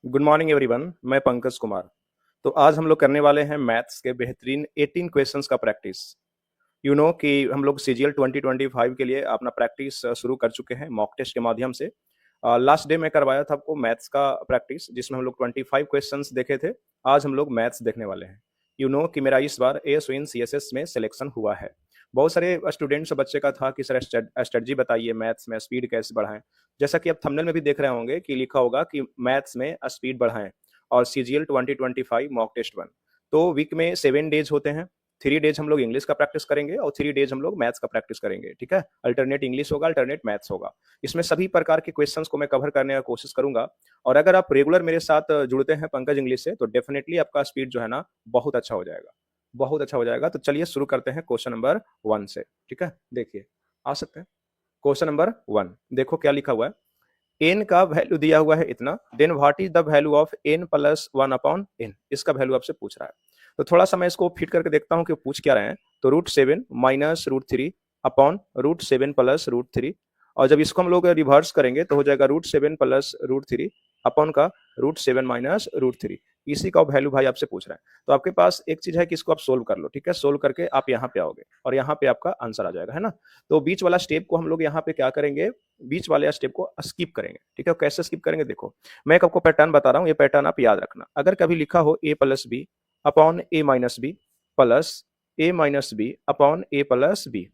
Good morning everyone. मैं पंकज कुमार। तो आज हम लोग करने वाले हैं मैथ्स के बेहतरीन 18 क्वेश्चंस का प्रैक्टिस। कि हम लोग सीजीएल 2025 के लिए अपना प्रैक्टिस शुरू कर चुके हैं मॉक टेस्ट के माध्यम से। लास्ट डे में करवाया था आपको मैथ्स का प्रैक्टिस, जिसमें हम लोग 25 क्वेश्चंस देखे थे। आज हम लोग मैथ्स देखने वाले हैं। कि मेरा इस बार एएसओ इन सीएसएस में सिलेक्शन हुआ है। बहुत सारे स्टूडेंट्स बच्चे का था कि सर स्ट्रेटजी बताइए, मैथ्स में स्पीड कैसे बढ़ाएं। जैसा कि आप थंबनेल में भी देख रहे होंगे कि लिखा होगा कि मैथ्स में स्पीड बढ़ाएं और सीजीएल 2025 मॉक टेस्ट 1। तो वीक में 7 डेज होते हैं। 3 डेज हम लोग इंग्लिश का प्रैक्टिस करेंगे और 3 डेज हम लोग मैथ्स का प्रैक्टिस करेंगे। ठीक है, अल्टरनेट इंग्लिश होगा, अल्टरनेट मैथ्स होगा। इसमें सभी प्रकार के क्वेश्चंस को मैं कवर करने का कोशिश करूंगा। और अगर आप रेगुलर मेरे साथ जुड़ते हैं पंकज इंग्लिश से, तो डेफिनेटली आपका स्पीड जो है ना बहुत अच्छा हो जाएगा, बहुत अच्छा हो जाएगा। तो चलिए शुरू करते हैं क्वेश्चन नंबर 1 से। ठीक है, देखिए आ सकते हैं। क्वेश्चन नंबर 1 देखो क्या लिखा हुआ है। एन का वैल्यू दिया हुआ है इतना, then what is the value of n plus 1 upon n. इसका वैल्यू आपसे पूछ रहा है। तो थोड़ा सा मैं इसको फिट करके देखता हूं कि पूछ क्या रहे हैं। तो √7 माइनस √3 अपॉन √7 प्लस √3। और जब इसको हम लोग रिवर्स करेंगे तो हो जाएगा √7 प्लस √3 अपॉन का √7 माइनस √3। इसी का वैल्यू भाई आपसे पूछ रहा है। तो आपके पास एक चीज है कि इसको आप सोल्व कर लो। ठीक है, सोल्व करके आप यहाँ पे आओगे और यहाँ पे आपका आंसर आ जाएगा, है ना। तो बीच वाला स्टेप को हम लोग यहाँ पे क्या करेंगे, बीच वाले स्टेप को स्किप करेंगे। ठीक है, कैसे स्किप करेंगे देखो, मैं आपको पैटर्न बता रहा हूँ, ये पैटर्न आप याद रखना। अगर कभी लिखा हो a plus B upon a minus B plus a minus B upon a plus B,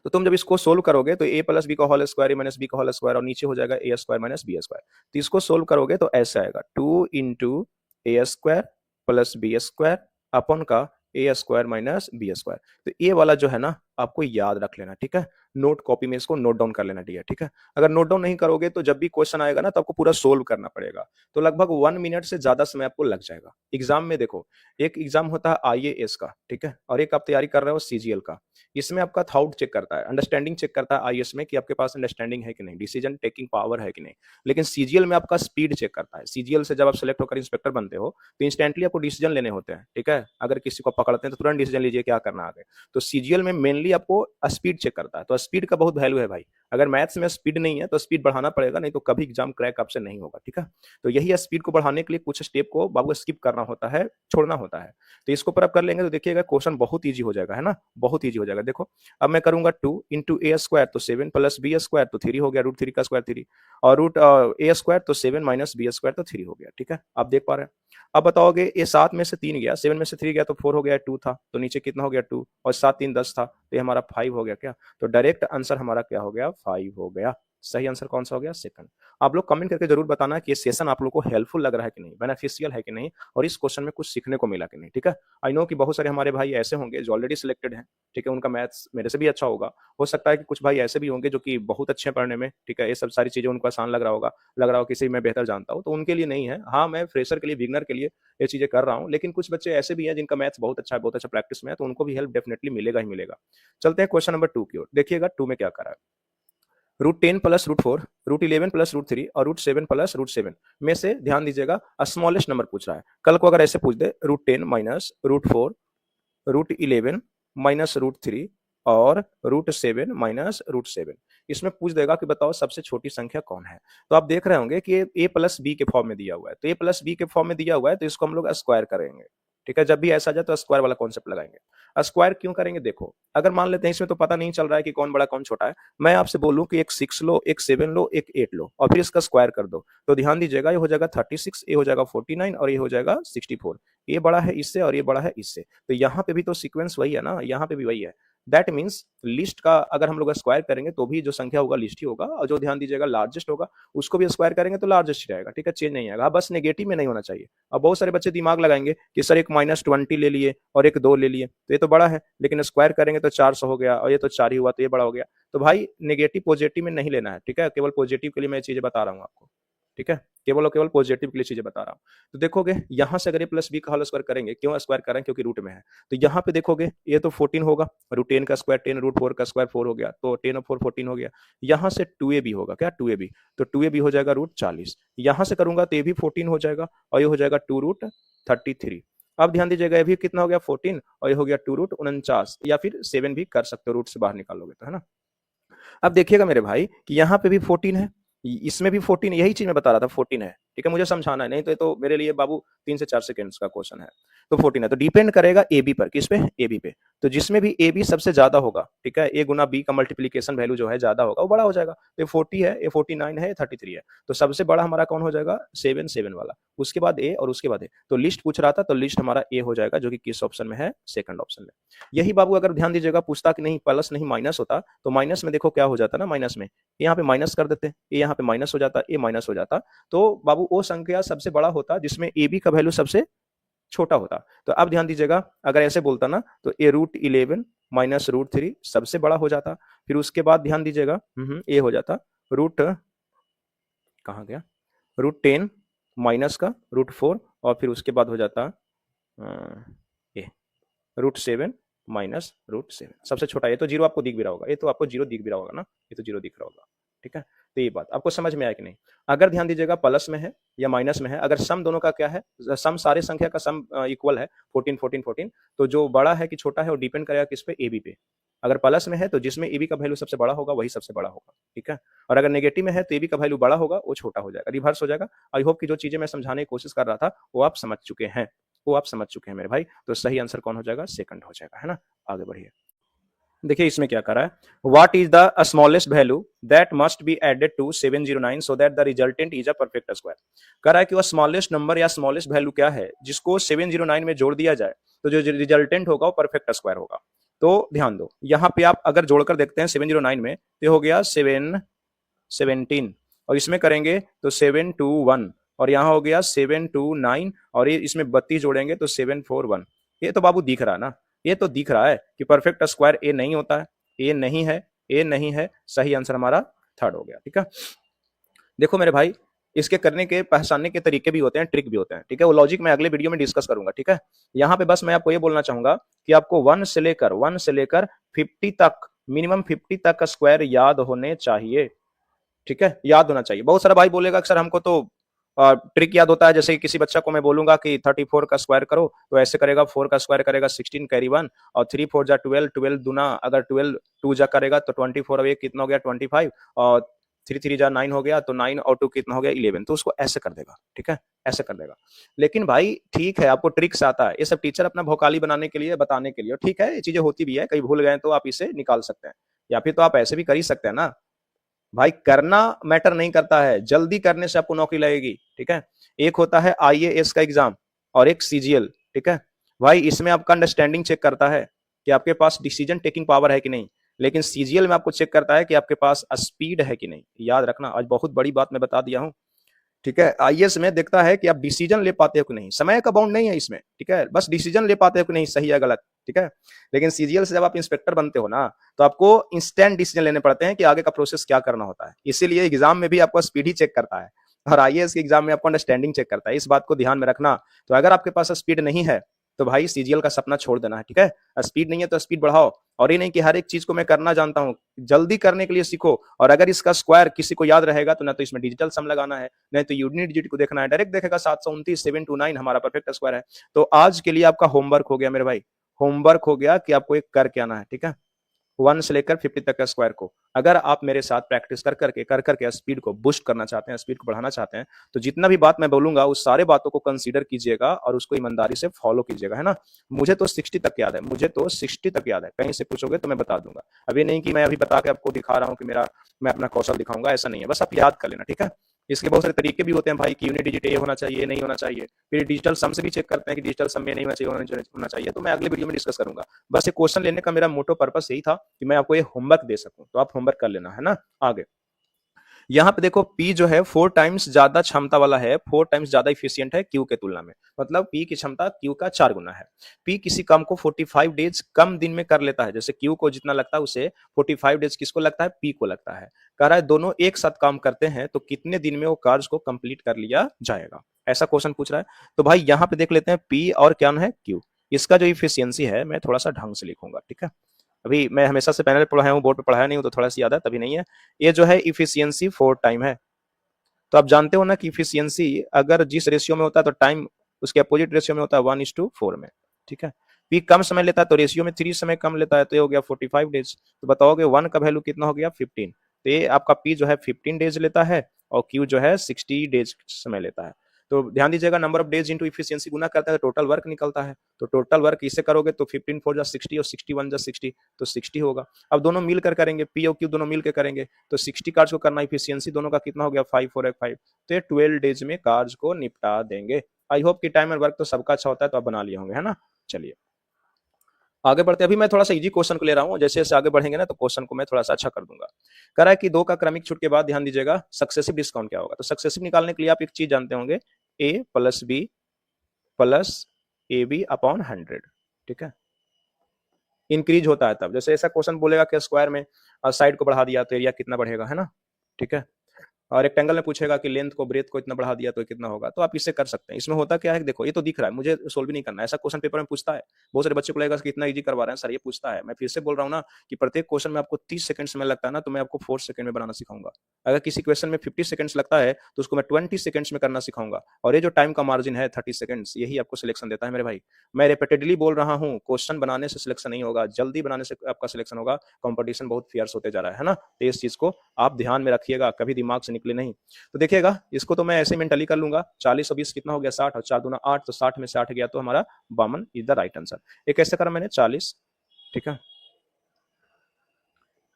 तो तुम जब इसको सोल्व करोगे तो a प्लस बी का whole square, a minus B का होल स्क्वायर और नीचे हो जाएगा a square minus B square. तो इसको सोल्व करोगे तो ऐसा आएगा 2 into A square plus B square upon का A square minus B square. तो ये वाला जो है ना आपको याद रख लेना। ठीक है, नोट कॉपी में इसको नोट डाउन कर लेना डियर। ठीक है, अगर नोट डाउन नहीं करोगे तो जब भी क्वेश्चन आएगा ना तो आपको पूरा सोल्व करना पड़ेगा। तो लगभग 1 मिनट से ज्यादा समय आपको लग जाएगा। एग्जाम में देखो, एक एग्जाम होता है आईएएस का, ठीक है, और एक आप तैयारी कर रहे हो सीजीएल का। इसमें आपका थॉट चेक करता है, अंडरस्टैंडिंग चेक करता है आईएएस में कि आपके पास अंडरस्टैंडिंग है कि नहीं, डिसीजन टेकिंग पावर है कि नहीं। लेकिन सीजीएल में आपका स्पीड चेक करता है। सीजीएल से जब आप सेलेक्ट होकर इंस्पेक्टर बनते हो तो इंस्टेंटली आपको डिसीजन लेने होते हैं। ठीक है, अगर किसी को पकड़ते हैं तो तुरंत डिसीजन लीजिए क्या करना आगे। तो सीजीएल में मेनली आपको स्पीड चेक करता है। तो स्पीड का बहुत वैल्यू है भाई। अगर मैथ्स में स्पीड नहीं है तो स्पीड बढ़ाना पड़ेगा, नहीं तो कभी एग्जाम क्रैक आपसे नहीं होगा। ठीक है, तो यही स्पीड को बढ़ाने के लिए कुछ स्टेप को बाबू स्किप करना होता है, छोड़ना होता है। तो इसको पर आप कर लेंगे तो देखिएगा क्वेश्चन बहुत ईजी हो जाएगा, है ना, बहुत ईजी हो जाएगा। देखो अब मैं करूंगा 2 इंटू ए स्क्वायर तो 7 प्लस बी स्क्वायर तो 3 हो गया, √3 का स्क्वायर 3, और रूट ए स्क्वायर तो 7 माइनस बी स्क्वायर तो 3 हो गया। ठीक है, आप देख पा रहे हैं। अब बताओगे ये 7 में से 3 गया, 7 में से 3 गया तो 4 हो गया, 2 था तो नीचे कितना हो गया 2, और 7 3 10 था तो ये हमारा 5 हो गया क्या। तो डायरेक्ट आंसर हमारा क्या हो गया, 5 हो गया। सही आंसर कौन सा हो गया, सेकंड। आप लोग कमेंट करके जरूर बताना कि ये सेशन आप लोग को हेल्पफुल लग रहा है कि नहीं, बेनिफिशियल है कि नहीं, और इस क्वेश्चन में कुछ सीखने को मिला कि नहीं। ठीक है, आई नो कि बहुत सारे हमारे भाई ऐसे होंगे जो ऑलरेडी सिलेक्टेड हैं। ठीक है, उनका मैथ्स मेरे से भी अच्छा होगा। हो सकता है कि कुछ भाई ऐसे भी होंगे जो कि बहुत अच्छे हैं पढ़ने में। ठीक है, ये सब सारी चीजें उनको आसान लग रहा होगा, लग रहा हो किसी मैं बेहतर जानता हूँ, तो उनके लिए नहीं है। हाँ, मैं फ्रेशर के लिए, बिगनर के लिए ये चीजें कर रहा हूँ। लेकिन कुछ बच्चे ऐसे भी हैं जिनका मैथ्स बहुत अच्छा है, बहुत अच्छा प्रैक्टिस में है, तो उनको भी हेल्प डेफिनेटली मिलेगा ही मिलेगा। चलते हैं क्वेश्चन नंबर 2 की ओर। देखिएगा 2 में क्या करा है। √10 प्लस √4, √11 प्लस √3 और √7 प्लस √7 में से ध्यान दीजिएगा स्मॉलेस्ट नंबर पूछ रहा है। कल को अगर ऐसे पूछ दे √10 माइनस √4, √11 माइनस √3 और √7 माइनस √7, इसमें पूछ देगा कि बताओ सबसे छोटी संख्या कौन है। तो आप देख रहे होंगे कि ए प्लस बी के फॉर्म में दिया हुआ है। तो ए प्लस बी के फॉर्म में दिया हुआ है तो इसको हम लोग स्क्वायर करेंगे। ठीक है, जब भी ऐसा आ जाए तो स्क्वायर वाला कॉन्सेप्ट लगाएंगे। स्क्वायर क्यों करेंगे, देखो अगर मान लेते हैं इसमें तो पता नहीं चल रहा है कि कौन बड़ा कौन छोटा है। मैं आपसे बोलूं कि एक 6 लो, एक 7 लो, एक 8 लो और फिर इसका स्क्वायर कर दो, तो ध्यान दीजिएगा ये हो जाएगा 36, ये हो जाएगा 49 और ये हो जाएगा 64। ये बड़ा है इससे और ये बड़ा है इससे, तो यहाँ पे भी तो सीक्वेंस वही है ना, यहाँ पे भी वही है। दैट मीन्स लिस्ट का अगर हम लोग स्क्वायर करेंगे तो भी जो संख्या होगा लिस्ट ही होगा, और जो ध्यान दीजिएगा लार्जेस्ट होगा उसको भी स्क्वायर करेंगे तो लार्जेस्ट ही रहेगा। ठीक है, चेंज नहीं आएगा, बस नेगेटिव में नहीं होना चाहिए। अब बहुत सारे बच्चे दिमाग लगाएंगे कि सर एक -20 ले लिए और एक 2 ले लिए तो ये तो बड़ा है, लेकिन स्क्वायर करेंगे तो 400 हो गया और ये तो 4 ही हुआ तो ये बड़ा हो गया। तो भाई नेगेटिव पॉजिटिव में नहीं लेना है। ठीक है, केवल पॉजिटिव के लिए मैं चीजें बता रहा हूँ आपको। ठीक है, केवल और केवल पॉजिटिव के लिए चीजें बता रहा हूँ। तो देखोगे यहां से अगर ए प्लस बी का होल स्क्वायर करेंगे, क्यों स्क्वायर करें, क्योंकि रूट में है। तो यहाँ पे देखोगे ये तो 14 होगा, √10 का स्क्वायर 10, √4 का स्क्वायर 4 हो गया, तो 10 और 4 14 हो गया। यहाँ से 2a भी होगा क्या, 2a भी, तो 2a भी हो जाएगा √40। यहाँ से करूंगा तो ये भी 14 हो जाएगा और ये हो जाएगा 2√33। अब ध्यान दीजिएगा ये भी कितना हो गया 14 और ये हो गया 2√49, या फिर 7 भी कर सकते हो, रूट से बाहर निकालोगे तो, है ना। अब देखिएगा मेरे भाई कि यहाँ पे भी 14 है, इसमें भी 14, यही चीज मैं बता रहा था 14 है। ठीक है, मुझे समझाना है, नहीं तो ये तो मेरे लिए बाबू 3 से 4 सेकंड्स का क्वेश्चन है। तो 14 है, तो डिपेंड करेगा ए बी पर, किस पे, ए बी पे। तो जिसमें भी ए बी सबसे ज्यादा होगा, ठीक है, ए गुना बी का मल्टीप्लीकेशन वैल्यू जो है ज्यादा होगा, वो बड़ा हो जाएगा। तो ये 40 है, ये 49 है, ये 33 है, तो सबसे बड़ा हमारा कौन हो जाएगा, 7 7 वाला, उसके बाद ए और उसके बाद ए। तो लिस्ट पूछ रहा था, तो लिस्ट हमारा ए हो जाएगा, जो कि किस ऑप्शन में है, सेकंड ऑप्शन में। यही बाबू अगर ध्यान दीजिएगा, पूछता कि नहीं प्लस नहीं माइनस होता, तो माइनस में देखो क्या हो जाता ना, माइनस में यहाँ पे माइनस कर देते, ये यहाँ पे माइनस हो जाता, ये माइनस हो जाता, तो बाबू वो संख्या सबसे बड़ा होता जिसमें ए बी का वैल्यू सबसे छोटा होता। तो अब ध्यान दीजिएगा, अगर ऐसे बोलता ना, तो ए रूट 11 माइनस रूट 3 सबसे बड़ा हो जाता। फिर उसके बाद ध्यान दीजिएगा, ए हो जाता रूट, कहाँ गया, रूट 10 माइनस का रूट 4, और फिर उसके बाद हो जाता ए रूट 7 माइनस रूट 7, सबसे छोटा। ये तो जीरो आपको दिख भी रहा होगा, ये तो आपको जीरो दिख भी रहा होगा ना, ये तो जीरो दिख रहा होगा, ठीक है। तो ये बात आपको समझ में आया कि नहीं। अगर ध्यान दीजिएगा प्लस में है या माइनस में है, अगर सम दोनों का क्या है, सम सारे संख्या का सम इक्वल है 14 14 14, तो जो बड़ा है कि छोटा है वो डिपेंड करेगा किस पे, ए बी पे। अगर प्लस में है तो जिसमें ए बी का वैल्यू सबसे बड़ा होगा वही सबसे बड़ा होगा, ठीक है। और अगर नेगेटिव में है तो ए बी का वैल्यू बड़ा होगा, वो छोटा हो जाएगा, रिवर्स हो जाएगा। आई होप कि जो चीजें मैं समझाने की कोशिश कर रहा था वो आप समझ चुके हैं, वो आप समझ चुके हैं मेरे भाई। तो सही आंसर कौन हो जाएगा, सेकंड हो जाएगा, है ना। आगे बढ़िए, देखिए इसमें क्या कर रहा है, what is the smallest value that must be added to 709 so that the resultant is a perfect square. कह रहा है कि वह स्मॉलेस्ट नंबर या स्मॉलेस्ट वैल्यू क्या है जिसको 709 में जोड़ दिया जाए तो जो रिजल्टेंट होगा वो परफेक्ट स्क्वायर होगा। तो ध्यान दो, यहाँ पे आप अगर जोड़कर देखते हैं 709 में, तो हो गया 7 17, और इसमें करेंगे तो 721, और यहाँ हो गया 729, और ये इसमें 32 जोड़ेंगे तो 741। ये तो बाबू दिख रहा है ना, ये तो दिख रहा है कि परफेक्ट स्क्वायर ए नहीं होता है, ए नहीं है, ए नहीं है। सही आंसर हमारा थर्ड हो गया, ठीक है। देखो मेरे भाई, इसके करने के पहचानने के तरीके भी होते हैं, ट्रिक भी होते हैं, ठीक है। वो लॉजिक मैं अगले वीडियो में डिस्कस करूंगा, ठीक है। यहाँ पे बस मैं आपको ये बोलना चाहूंगा कि आपको 1 से लेकर 50 तक, मिनिमम 50 तक का स्क्वायर याद होने चाहिए, ठीक है, याद होना चाहिए। बहुत सारा भाई बोलेगा कि सर हमको तो ट्रिक याद होता है, जैसे किसी बच्चा को मैं बोलूंगा कि 34 का स्क्वायर करो, तो ऐसे करेगा, 4 का स्क्वायर करेगा 16 कैरी 1, और 3 4 जा 12, 12 दुना, अगर 12 2 जा करेगा तो 24, अब ये कितना हो गया 25, और 3 3 जा 9 हो गया, तो 9 और 2 कितना हो गया 11, तो उसको ऐसे कर देगा, ठीक है, ऐसे कर देगा। लेकिन भाई ठीक है, आपको ट्रिक्स आता है, ये सब टीचर अपना भोकाली बनाने के लिए, बताने के लिए, ठीक है, ये चीजें होती भी है, कहीं भूल गए तो आप इसे निकाल सकते हैं, या फिर तो आप ऐसे भी कर ही सकते हैं ना भाई। करना मैटर नहीं करता है, जल्दी करने से आपको नौकरी लगेगी, ठीक है। एक होता है आईएएस का एग्जाम और एक सीजीएल, ठीक है भाई। इसमें आपका अंडरस्टैंडिंग चेक करता है कि आपके पास डिसीजन टेकिंग पावर है कि नहीं, लेकिन सीजीएल में आपको चेक करता है कि आपके पास स्पीड है कि नहीं। याद रखना, आज बहुत बड़ी बात मैं बता दिया हूं, ठीक है। आईएएस में देखता है कि आप डिसीजन ले पाते हो कि नहीं, समय का बाउंड नहीं है इसमें, ठीक है, बस डिसीजन ले पाते हो कि नहीं, सही है गलत, ठीक है। लेकिन सीजीएल से जब आप इंस्पेक्टर बनते हो ना, तो आपको इंस्टेंट डिसीजन लेने पड़ते हैं कि आगे का प्रोसेस क्या करना होता है। इसीलिए एग्जाम में भी आपको स्पीड ही चेक करता है, और आईएएस के एग्जाम में आपको अंडरस्टैंडिंग चेक करता है, इस बात को ध्यान में रखना। तो अगर आपके पास स्पीड नहीं है तो भाई सीजीएल का सपना छोड़ देना है, ठीक है। स्पीड नहीं है तो स्पीड बढ़ाओ, और ये नहीं कि हर एक चीज को मैं करना जानता हूँ, जल्दी करने के लिए सीखो। और अगर इसका स्क्वायर किसी को याद रहेगा तो ना तो इसमें डिजिटल सम लगाना है, नहीं तो यूनिट डिजिट को देखना है, डायरेक्ट देखेगा 729 729 हमारा परफेक्ट स्क्वायर है। तो आज के लिए आपका होमवर्क हो गया मेरे भाई, होमवर्क हो गया कि आपको एक करके आना है, ठीक है। 1 से लेकर 50 तक का स्क्वायर को अगर आप मेरे साथ प्रैक्टिस कर करके स्पीड को बूस्ट करना चाहते हैं, स्पीड को बढ़ाना चाहते हैं, तो जितना भी बात मैं बोलूंगा उस सारे बातों को कंसीडर कीजिएगा और उसको ईमानदारी से फॉलो कीजिएगा, है ना। मुझे तो 60 तक याद है, मुझे तो 60 तक याद है, कहीं से पूछोगे तो मैं बता दूंगा। अभी नहीं कि मैं अभी बता के आपको दिखा रहा हूँ कि मैं अपना कौशल दिखाऊंगा, ऐसा नहीं है, बस आप याद कर लेना, ठीक है। इसके बहुत सारे तरीके भी होते हैं भाई, कि यूनिट डिजिट ये होना चाहिए, नहीं होना चाहिए। फिर डिजिटल सम से भी चेक करते हैं कि डिजिटल सम में नहीं होना चाहिए, तो मैं अगले वीडियो में डिस्कस करूंगा। बस ये क्वेश्चन लेने का मेरा मोटो पर्पस यही था कि मैं आपको ये होमवर्क दे सकूं, तो आप होमवर्क कर लेना, है ना। आगे यहाँ पे देखो, P जो है 4 टाइम्स ज्यादा क्षमता वाला है, 4 टाइम्स ज्यादा इफिशियंट है Q के तुलना में, मतलब P की क्षमता Q का 4 गुना है। P किसी काम को 45 डेज कम दिन में कर लेता है, जैसे Q को जितना लगता है उसे 45 डेज किसको लगता है, P को लगता है। कह रहा है दोनों एक साथ काम करते हैं तो कितने दिन में वो कार्य को कंप्लीट कर लिया जाएगा, ऐसा क्वेश्चन पूछ रहा है। तो भाई यहाँ पे देख लेते हैं P और क्या है Q, इसका जो इफिशियंसी है मैं थोड़ा सा ढंग से लिखूंगा, ठीक है। अभी मैं हमेशा से पैनल पढ़ाया हूँ, बोर्ड पे पढ़ाया नहीं हूँ, तो थोड़ा सा याद है, तभी नहीं है। ये जो है इफिशियंसी 4 टाइम है, तो आप जानते हो ना कि इफिशियंसी अगर जिस रेशियो में होता है तो टाइम उसके अपोजिट रेशियो में होता है 1:4 में, ठीक है। P कम समय लेता है तो रेशियो में 3 समय कम लेता है, तो ये हो गया 45 डेज। तो बताओगे 1 का वैल्यू कितना हो गया 15, तो ये आपका P जो है 15 डेज लेता है और क्यू जो है 60 डेज समय लेता है। तो ध्यान दीजिएगा, number of days into efficiency गुना करता है तो टोटल वर्क निकलता है। तो टोटल वर्क इसे करोगे तो 15 4 जा 60 और 61 जा 60 तो 60 होगा। अब दोनों मिलकर करेंगे, पी और क्यू दोनों मिलकर करेंगे तो 60 कार्ड्स को करना, इफिशियंसी दोनों का कितना हो गया 5 4 5, तो ये 12 डेज में कार्ड्स को निपटा देंगे। आई होप कि टाइम एंड वर्क तो सबका अच्छा होता है, तो आप बना लिए होंगे, है ना। चलिए आगे बढ़ते हैं। अभी मैं थोड़ा सा इजी क्वेश्चन को ले रहा हूँ, जैसे जैसे आगे बढ़ेंगे ना तो क्वेश्चन को मैं थोड़ा सा अच्छा कर दूंगा। कह रहा है कि 2 का क्रमिक छूट के बाद ध्यान दीजिएगा सक्सेसिव डिस्काउंट क्या होगा। तो सक्सेसिव निकालने के लिए आप एक चीज जानते होंगे, a plus b plus a b upon 100, ठीक है। इंक्रीज होता है तब, जैसे ऐसा क्वेश्चन बोलेगा कि स्क्वायर में साइड को बढ़ा दिया तो एरिया कितना बढ़ेगा, है ना, ठीक है। और रेक्टेंगल में पूछेगा कि लेंथ को ब्रेथ को इतना बढ़ा दिया तो कितना होगा, तो आप इससे कर सकते हैं। इसमें होता क्या है, देखो ये तो दिख रहा है, मुझे सोल्व भी नहीं करना है। ऐसा क्वेश्चन पेपर में पूछता है, बहुत सारे बच्चे को लगेगा कि इतना इजी करवा रहे हैं सर, ये पूछता है। मैं फिर से बोल रहा हूँ ना कि प्रत्येक क्वेश्चन में आपको 30 सेकंड समय लगता है ना, तो मैं आपको 4 सेकंड में बनाना सिखाऊंगा। अगर किसी क्वेश्चन में 50 सेकंड्स लगता है तो उसको मैं 20 सेकंड्स में करना सिखाऊंगा। और ये जो टाइम का मार्जिन है 30 सेकंड्स, यही आपको सिलेक्शन देता है मेरे भाई। मैं रिपीटेडली बोल रहा हूँ, क्वेश्चन बनाने से सिलेक्शन नहीं होगा, जल्दी बनाने से आपका सिलेक्शन होगा। कंपटीशन बहुत फियर्स होते जा रहा है ना, तो इस चीज को आप ध्यान में रखिएगा, कभी दिमाग से निकले नहीं। तो देखिएगा, इसको तो मैं ऐसे मेंटली कर लूंगा, 40 और 20 कितना हो गया 60 और 4 दूना 8, तो 60 में से 8 गया तो हमारा 52 इज द राइट आंसर। ये कैसे करा मैंने, 40, ठीक है,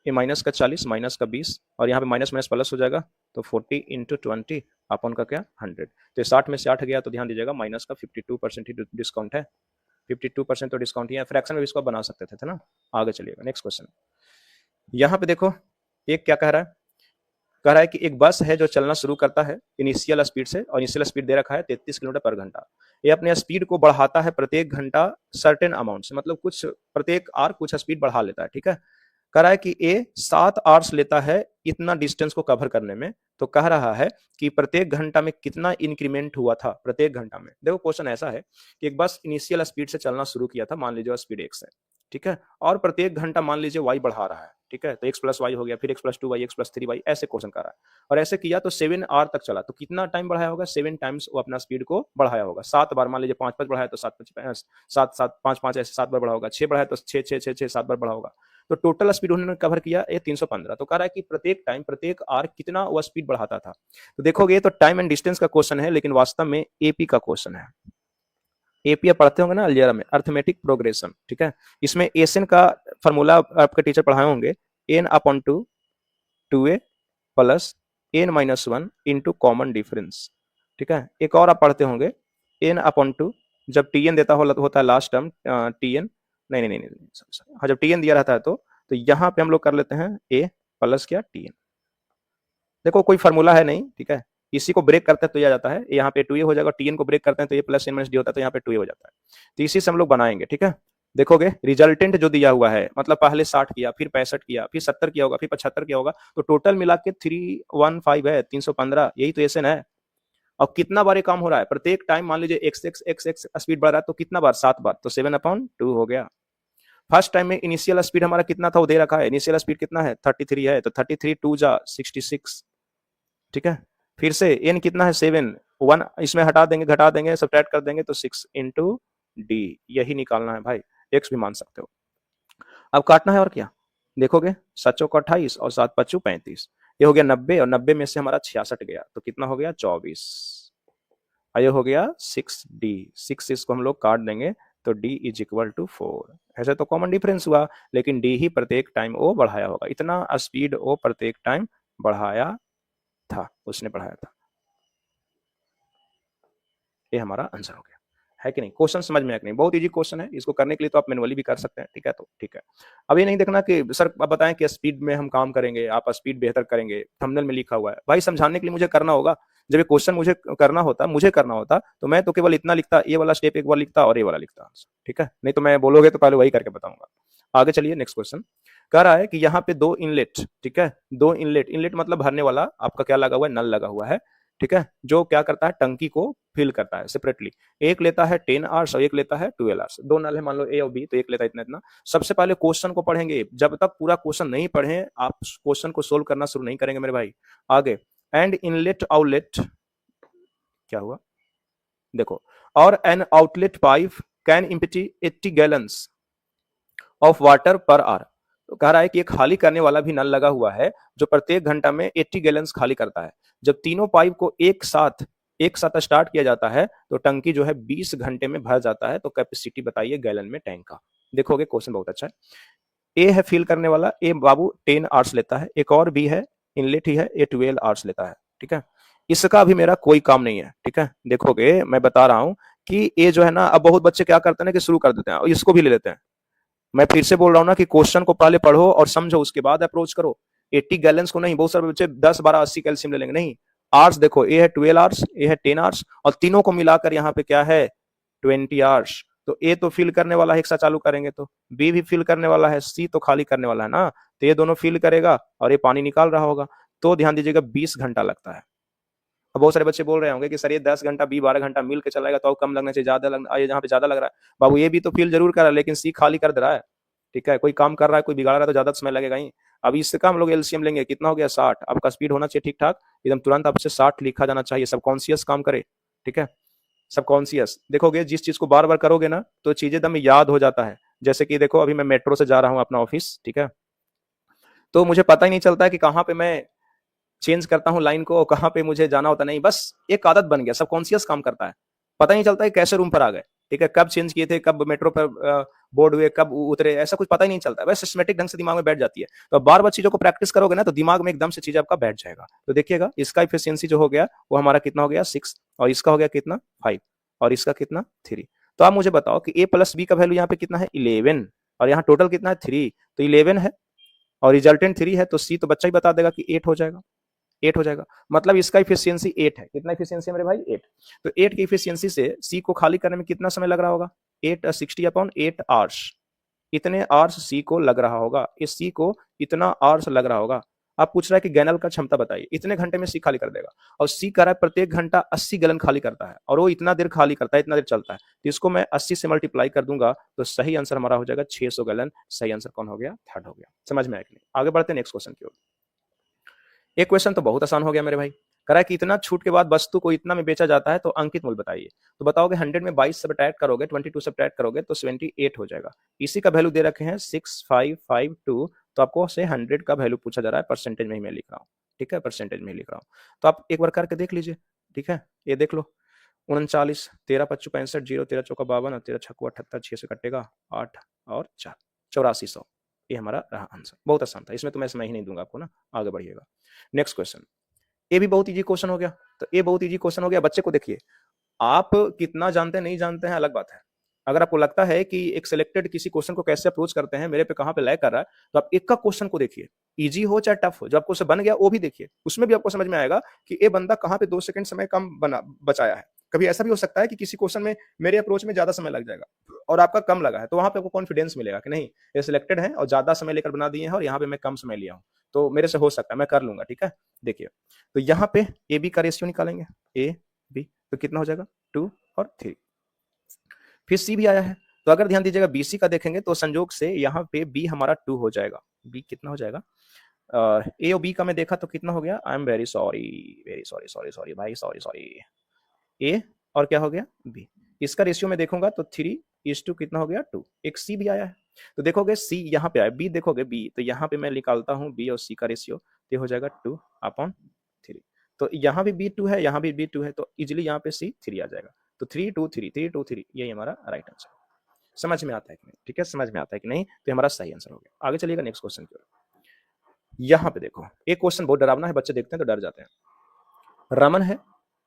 ये माइनस का 40 माइनस का 20 और यहाँ पे माइनस माइनस प्लस हो जाएगा, तो 40 इंटू 20 अपन का क्या 100। तो 60 में से 8 गया तो ध्यान दीजिएगा माइनस का 52% ही डिस्काउंट है, 52% तो डिस्काउंट ही है। फ्रैक्शन में भी इसको बना सकते थे ना। आगे चलिएगा, नेक्स्ट क्वेश्चन। यहाँ पे देखो एक क्या कह रहा है, कह रहा है कि एक बस है जो चलना शुरू करता है इनिशियल स्पीड से, और इनिशियल स्पीड दे रखा है 33 किलोमीटर पर घंटा। ये अपने स्पीड को बढ़ाता है प्रत्येक घंटा सर्टेन अमाउंट से, मतलब कुछ प्रत्येक आर कुछ स्पीड बढ़ा लेता है, ठीक है। कह रहा है कि ए 7 आवर्स लेता है इतना डिस्टेंस को कवर करने में, तो कह रहा है कि प्रत्येक घंटा में कितना इंक्रीमेंट हुआ था प्रत्येक घंटा में। देखो क्वेश्चन ऐसा है कि एक बस इनिशियल स्पीड से चलना शुरू किया था, मान लीजिए स्पीड x है, ठीक है, और प्रत्येक घंटा मान लीजिए y बढ़ा रहा है, ठीक है, तो x प्लस वाई हो गया, फिर x plus 2y, x plus 3y, ऐसे क्वेश्चन कर रहा है। और ऐसे किया तो 7 आवर तक चला, तो कितना टाइम बढ़ाया होगा, 7 टाइम्स वो अपना स्पीड को बढ़ाया होगा। 7 बार, मान लीजिए 5 5 बढ़ाया तो 7 5 7 7 5 5 ऐसे 7 बार बढ़ा होगा, 6 बढ़ाया तो 6 6 6 6 7 बार बढ़ा होगा। तो टोटल स्पीड उन्होंने कवर किया ये 315। तो कह रहा है कि प्रत्येक टाइम प्रत्येक आर कितना वो स्पीड बढ़ाता था। तो देखोगे तो टाइम एंड डिस्टेंस का क्वेश्चन है, लेकिन वास्तव में एपी का क्वेश्चन है। एपी आप पढ़ते होंगे ना अलजेब्रा में, अर्थमेटिक प्रोग्रेशन, ठीक है। इसमें एसन का फॉर्मूला आपके टीचर पढ़ाए होंगे, n upon 2 a plus n minus 1 into common difference, ठीक है। एक और आप पढ़ते होंगे, एन अपॉन 2, जब टी एन देता होता है लास्ट टर्म टी एन, नहीं, हाँ, जब टी एन दिया रहता है तो यहाँ पे हम लोग कर लेते हैं ए प्लस क्या टी एन। देखो कोई फॉर्मूला है नहीं, ठीक है, इसी को ब्रेक करते हैं तो ये आ जाता है, यहाँ पे 2a हो जाएगा, टीएन को ब्रेक करते हैं तो ये प्लस एन माइनस डी होता है, तो यहाँ पे 2a हो जाता है। तो इसी से हम लोग बनाएंगे, ठीक है। देखोगे रिजल्टेंट जो दिया हुआ है, मतलब पहले 60 किया, फिर 65 किया, फिर 70 किया होगा, फिर 75 किया होगा, तो टोटल मिला के 315 है, 315, यही तो एसन है। और कितना बार ये काम हो रहा है, प्रत्येक टाइम मान लीजिए x स्पीड बढ़ रहा है, तो कितना बार, 7 बार, तो 7/2 हो गया। फर्स्ट टाइम में इनिशियल स्पीड हमारा कितना था वो दे रखा है, इनिशियल स्पीड कितना है 33 है, तो 33 2 जा 66, ठीक है। फिर से एन कितना है 7, 1 इसमें हटा देंगे, घटा देंगे, सब्ट्रैक्ट कर देंगे, तो 6 इंटू डी, यही निकालना है भाई, एक्स भी मान सकते हो। अब काटना है और क्या, देखोगे 7 चौका 28 और 7 5 35, ये हो गया 90, और 90 में से हमारा 66 गया, तो कितना हो गया 24, ये हो गया 6d, 6 इसको हम लोग काट देंगे तो d इज इक्वल टू 4। ऐसे तो कॉमन डिफरेंस हुआ, लेकिन d ही प्रत्येक टाइम ओ बढ़ाया होगा, इतना स्पीड ओ प्रत्येक टाइम बढ़ाया था, उसने बढ़ाया था। ये हमारा आंसर हो गया, है कि नहीं। क्वेश्चन समझ में आया कि नहीं, बहुत इजी क्वेश्चन है, इसको करने के लिए तो आप मैनुअली भी कर सकते हैं, ठीक है। तो ठीक है, अब ये नहीं देखना कि सर आप बताएं कि स्पीड में हम काम करेंगे, आप स्पीड बेहतर करेंगे, थंबनेल में लिखा हुआ है, भाई समझाने के लिए मुझे करना होगा। जब ये क्वेश्चन मुझे करना होता तो मैं तो केवल इतना लिखता, ये वाला स्टेप एक बार लिखता और ये वाला लिखता, ठीक है। नहीं तो मैं बोलोगे तो पहले वही करके बताऊंगा। आगे चलिए, नेक्स्ट क्वेश्चन कह रहा है कि यहाँ पे 2 इनलेट, ठीक है, 2 इनलेट मतलब भरने वाला आपका क्या लगा हुआ है, नल लगा हुआ है, ठीक है, जो क्या करता है टंकी को फिल करता है सेपरेटली। एक लेता है 10 आवर्स और एक लेता है 12 आवर्स, दो नल है मान लो ए और बी, तो एक लेता है इतना इतना। सबसे पहले क्वेश्चन को पढ़ेंगे, जब तक पूरा क्वेश्चन नहीं पढ़े आप क्वेश्चन को सोल्व करना शुरू नहीं करेंगे मेरे भाई। आगे, एंड इनलेट आउटलेट क्या हुआ, देखो, और an outlet pipe can empty 80 gallons of water per hour. तो कह रहा है कि एक खाली करने वाला भी नल लगा हुआ है जो प्रत्येक घंटा में 80 गैलन्स खाली करता है। जब तीनों पाइप को एक साथ स्टार्ट किया जाता है तो टंकी जो है 20 घंटे में भर जाता है। तो कैपेसिटी बताइए गैलन में टैंक का। देखोगे क्वेश्चन बहुत अच्छा है। ए है फिल करने वाला, ए बाबू 10 आवर्स लेता है। एक और बी है, इनलेट ही है, ये 12 आवर्स लेता है। ठीक है, इसका अभी मेरा कोई काम नहीं है। ठीक है, देखोगे मैं बता रहा हूं कि ये जो है ना, अब बहुत बच्चे क्या करते हैं ना कि शुरू कर देते हैं और इसको भी ले लेते हैं। मैं फिर से बोल रहा हूं ना कि क्वेश्चन को पहले पढ़ो और समझो, उसके बाद अप्रोच करो। 80 गैलेंस को नहीं, बहुत सारे बच्चे 10 12 80 कैल्शियम ले लेंगे। नहीं, आवर्स देखो, ए है 12 आवर्स, ए है 10 आवर्स, और तीनों को मिलाकर यहाँ पे क्या है 20 आवर्स। तो ए तो फिल करने वाला है, एक साथ चालू करेंगे तो बी भी फिल करने वाला है, सी तो खाली करने वाला है ना, तो ये दोनों फिल करेगा और ये पानी निकाल रहा होगा। तो ध्यान दीजिएगा 20 घंटा लगता है। अब बहुत सारे बच्चे बोल रहे होंगे कि सर ये 10 घंटा बी 12 घंटा मिल के चलाएगा तो कम लगना चाहिए, ज्यादा लगना, ये जहाँ पे ज्यादा लग रहा है। बाबू ये भी तो फिल जरूर कर रहा है लेकिन सी खाली कर दे रहा है। ठीक है, कोई काम कर रहा है, कोई बिगाड़ रहा है तो ज्यादा समय लगेगा ही। अब इसका हम लोग एलसीएम लेंगे, कितना हो गया 60। आपका स्पीड होना चाहिए ठीक ठाक, एकदम तुरंत आपसे 60 लिखा जाना चाहिए, सबकॉन्शियस काम करे। ठीक है, सबकॉन्शियस देखोगे, जिस चीज को बार बार करोगे ना तो चीजें एकदम याद हो जाता है। जैसे कि देखो अभी मैं मेट्रो से जा रहा हूँ अपना ऑफिस, ठीक है, तो मुझे पता ही नहीं चलता है कि कहाँ पे मैं चेंज करता हूँ लाइन को, कहाँ पे मुझे जाना होता नहीं, बस एक आदत बन गया, सबकॉन्शियस काम करता है। पता नहीं चलता है कैसे रूम पर आ गए। ठीक है, कब चेंज किए थे, कब मेट्रो पर बोर्ड हुए, कब उतरे, ऐसा कुछ पता ही नहीं चलता है, बस सिस्टमेटिक ढंग से दिमाग में बैठ जाती है। तो बार बार चीजों को प्रैक्टिस करोगे ना तो दिमाग में एकदम से चीज आपका बैठ जाएगा। तो देखिएगा इसका इफिशियंसी जो हो गया वो हमारा कितना हो गया 6, और इसका हो गया कितना 5, और इसका कितना 3। तो आप मुझे बताओ कि ए प्लस बी का वैल्यू यहाँ पे कितना है 11, और यहाँ टोटल कितना है 3, तो 11 है और रिजल्टेंट 3 है, तो सी तो बच्चा ही बता देगा कि 8 हो जाएगा। 8 हो जाएगा, मतलब इसका इफिशियंसी 8 है। कितना इफिशियंसी है मेरे भाई 8। तो 8 की इफिशियंसी से सी को खाली करने में कितना समय लग रहा होगा 8 60/8 आवर्स। इतने आवर्स सी को लग रहा होगा, इस सी को इतना आवर्स लग रहा होगा। आप पूछ रहा है कि गैनल का क्षमता बताइए, इतने घंटे में सी खाली कर देगा, और सी कह रहा है प्रत्येक घंटा 80 गैलन खाली करता है, और वो इतना देर खाली करता है, इतना देर चलता है। तो इसको मैं 80 से मल्टीप्लाई कर दूंगा तो सही आंसर हमारा हो जाएगा 600 गैलन। सही आंसर कौन हो गया, थर्ड हो गया। समझ में आया कि नहीं? आगे बढ़ते नेक्स्ट क्वेश्चन की ओर। एक क्वेश्चन तो बहुत आसान हो गया मेरे भाई, कह रहा है कि इतना छूट के बाद वस्तु को इतना में बेचा जाता है तो अंकित मूल्य बताइए। तो बताओगे 100 में 22 सब्ट्रैक्ट करोगे, 22 सब्ट्रैक्ट करोगे तो 78 हो जाएगा। इसी का वैल्यू दे रखे हैं 6552, तो आपको से 100 का वैल्यू पूछा जा रहा है, परसेंटेज में ही मैं लिख रहा हूँ। ठीक है, परसेंटेज में ही लिख रहा हूँ, तो आप एक बार करके देख लीजिए। ठीक है, ये देख लो 39 13 25 65 0 13 चौका 52 और 13 छक्का 78, 6 से कटेगा 8 और 4 8400। ये हमारा रहा आंसर। बहुत आसान था, इसमें तो मैं समय ही नहीं दूंगा आपको ना। आगे बढ़िएगा, नेक्स्ट क्वेश्चन। ये भी बहुत इजी क्वेश्चन हो गया। तो ये बहुत इजी क्वेश्चन हो गया, बच्चे को देखिए, आप कितना जानते हैं नहीं जानते हैं अलग बात है। अगर आपको लगता है कि एक सिलेक्टेड किसी क्वेश्चन को कैसे अप्रोच करते हैं, मेरे पे कहां पे लैग कर रहा है, तो आप एक का क्वेश्चन को देखिए, इजी हो चाहे टफ हो, जो आपको से बन गया वो भी देखिए, उसमें भी आपको समझ में आएगा कि ये बंदा कहां पे 2 सेकंड समय कम बचाया है। कभी ऐसा भी हो सकता है कि किसी क्वेश्चन में मेरे अप्रोच में ज्यादा समय लग जाएगा और आपका कम लगा है, तो वहां पे आपको कॉन्फिडेंस मिलेगा कि नहीं ये सिलेक्टेड है और ज्यादा समय लेकर बना दिए हैं और यहाँ पे मैं कम समय लिया हूँ, तो मेरे से हो सकता है, मैं कर लूंगा। ठीक है, देखिए तो यहाँ पे ए बी का रेशियो निकालेंगे, ए बी तो कितना हो जाएगा 2 और 3। फिर सी भी आया है, तो अगर ध्यान दीजिएगा बीसी का देखेंगे तो संयोग से यहाँ पे बी हमारा 2 हो जाएगा। बी कितना हो जाएगा, ए और बी का मैं देखा तो कितना हो गया, I am very sorry, very sorry sorry sorry भाई, सॉरी सॉरी। ए और क्या हो गया बी, इसका रेशियो में देखूंगा तो 3:2 कितना हो गया 2। एक सी भी आया है, तो देखोगे सी यहाँ पे आया, बी देखोगे बी, तो यहाँ पे मैं निकालता हूँ बी और सी का रेशियो, तो हो जाएगा 2/3। तो यहाँ भी बी 2 है, यहाँ भी बी 2 है, तो इजिली यहाँ पे सी 3 आ जाएगा। तो 3 2 3 3 2 3, यही हमारा राइट आंसर। समझ में आता है कि नहीं? ठीक है, समझ में आता है कि नहीं, तो हमारा सही आंसर हो गया। आगे चलिएगा नेक्स्ट क्वेश्चन की ओर। यहाँ पे देखो एक क्वेश्चन बहुत डरावना है, बच्चे देखते हैं तो डर जाते हैं। रमन है,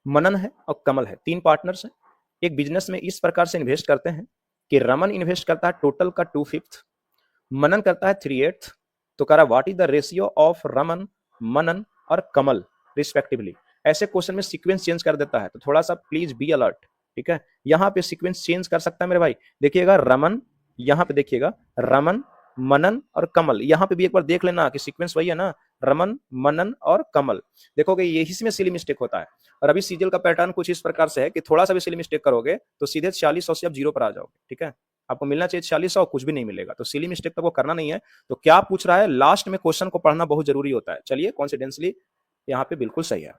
मनन है और कमल है, 3 पार्टनर्स हैं। एक बिजनेस में इस प्रकार से इन्वेस्ट करते हैं कि रमन इन्वेस्ट करता है टोटल का 2/5, मनन करता है 3/8। तो कह रहा what is the ratio of Raman, Manan और कमल रिस्पेक्टिवली। ऐसे क्वेश्चन में सीक्वेंस चेंज कर देता है, तो थोड़ा सा प्लीज बी अलर्ट। ठीक है, यहाँ पे सीक्वेंस चेंज कर सकता है मेरे भाई। देखिएगा रमन, यहाँ पे देखिएगा रमन, मनन और कमल, यहाँ पे भी एक बार देख लेना कि सीक्वेंस वही है ना, रमन मनन और कमल। देखोगे यही इसमें सिली मिस्टेक होता है। और अभी सीजीएल का पैटर्न कुछ इस प्रकार से है कि थोड़ा सा भी सिली मिस्टेक करोगे तो सीधे 4600 से आप 0 पर आ जाओगे। ठीक है, आपको मिलना चाहिए 4600, कुछ भी नहीं मिलेगा, तो सिली मिस्टेक तो वो करना नहीं है। तो क्या पूछ रहा है, लास्ट में क्वेश्चन को पढ़ना बहुत जरूरी होता है। चलिए कॉन्फिडेंसली यहाँ पे बिल्कुल सही है।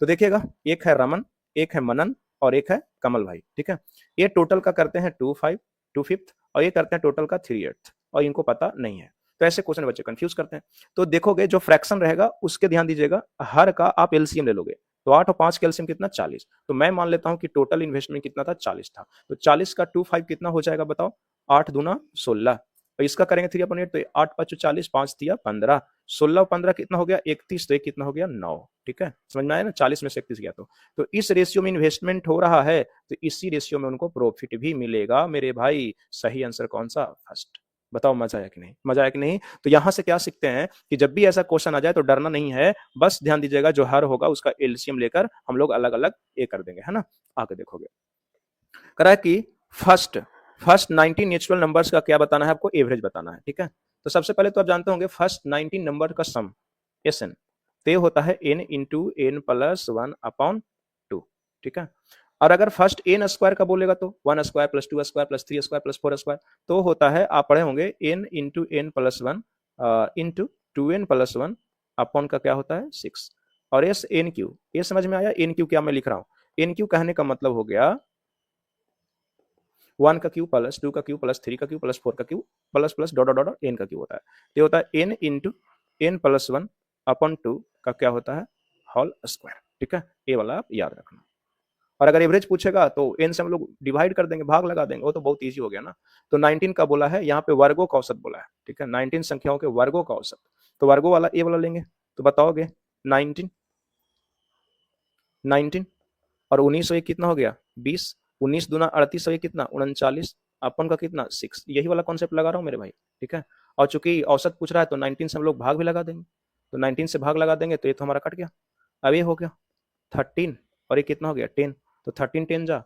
तो देखिएगा एक है रमन, एक है मनन और एक है कमल भाई। ठीक है, ये टोटल का करते हैं 2/5 2/5 और ये करते हैं टोटल का 3/8, और इनको पता नहीं है, तो ऐसे क्वेश्चन बच्चे कंफ्यूज करते हैं। तो देखोगे जो फ्रैक्शन रहेगा उसके ध्यान दीजिएगा, हर का आप एलसीएम ले लोगे। तो 8 और 5 का एलसीएम कितना 40। तो मैं मान लेता हूं कि टोटल इन्वेस्टमेंट कितना था 40 था। तो 40 का 25 कितना हो जाएगा बताओ, 8 दूना 16। और इसका करेंगे 3/8 तो 8 5 40, 5 दिया 15, 16 15 कितना हो गया 31, तो एक कितना हो गया 9। ठीक है, समझ में आया ना, 40 में से 31 गया तो इस रेशियो में इन्वेस्टमेंट हो रहा है, तो इसी रेशियो में उनको प्रॉफिट भी मिलेगा मेरे भाई। सही आंसर कौन सा, फर्स्ट। बताओ मजा आया कि नहीं, मजा आया कि नहीं। तो यहां से क्या सीखते हैं कि जब भी ऐसा क्वेश्चन आ जाए तो डरना नहीं है, बस ध्यान दीजिएगा जो हर होगा उसका एलसीएम लेकर हम लोग अलग अलग ए कर देंगे, है ना। आगे देखोगे करा कि फर्स्ट फर्स्ट 19 नेचुरल नंबर्स का क्या बताना है आपको, एवरेज बताना है। ठीक है, तो सबसे पहले तो आप जानते होंगे फर्स्ट 19 नंबर का सम एस एन, तो होता है n into n plus 1 upon 2। ठीक है, और अगर फर्स्ट एन स्क्वायर का बोलेगा तो 1 square plus 2 square plus 3 square plus 4 square, तो होता है आप पढ़े होंगे n into n plus 1 into 2n plus 1 upon का क्या होता है 6। और एस एन क्यू, ये समझ में आया एन क्यू क्या मैं लिख रहा हूँ। एन क्यू कहने का मतलब हो गया 1 का क्यू प्लस 2 का क्यू प्लस 3 का क्यू प्लस 4 का cube plus plus dot dot dot n का क्यू होता है। ये होता है n into n plus 1 upon 2 का क्या होता है होल स्क्वायर। ठीक है, ये वाला आप याद रखना। और अगर एवरेज पूछेगा तो एन से हम लोग डिवाइड कर देंगे, भाग लगा देंगे, वो तो बहुत इजी हो गया ना। तो 19 का बोला है, यहाँ पे वर्गों का औसत बोला है। ठीक है, 19 संख्याओं के वर्गों का औसत, तो वर्गों वाला ए वाला लेंगे। तो बताओगे 19 19 और 19 एक कितना हो गया 20, 19 दूना 38 एक कितना 39, अपन का कितना 6, यही वाला कॉन्सेप्ट लगा रहा हूँ मेरे भाई। ठीक है, और चूंकि औसत पूछ रहा है तो 19 से हम लोग भाग भी लगा देंगे, तो 19 से भाग लगा देंगे तो ये तो हमारा कट गया। अब ये हो गया 13 और ये कितना हो गया 10, तो 13 10 जा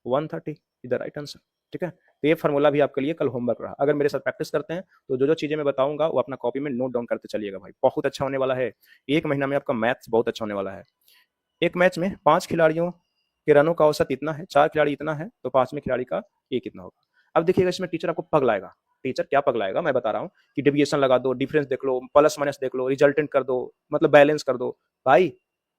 130, इधर राइट आंसर। ठीक है, तो ये फार्मूला भी आपके लिए कल होमवर्क रहा। अगर मेरे साथ प्रैक्टिस करते हैं तो जो जो चीजें मैं बताऊंगा वो अपना कॉपी में नोट डाउन करते चलिएगा भाई, बहुत अच्छा होने वाला है। एक महीना में आपका मैथ्स बहुत अच्छा होने वाला है। एक मैच में 5 खिलाड़ियों के रनों का औसत इतना है, 4 खिलाड़ी इतना है, तो 5वें खिलाड़ी का ये कितना होगा। अब देखिएगा इसमें टीचर आपको पगलाएगा, टीचर क्या पगलाएगा मैं बता रहा हूँ कि डेविएशन लगा दो, डिफरेंस देख लो, प्लस माइनस देख लो, रिजल्टेंट कर दो, मतलब बैलेंस कर दो। भाई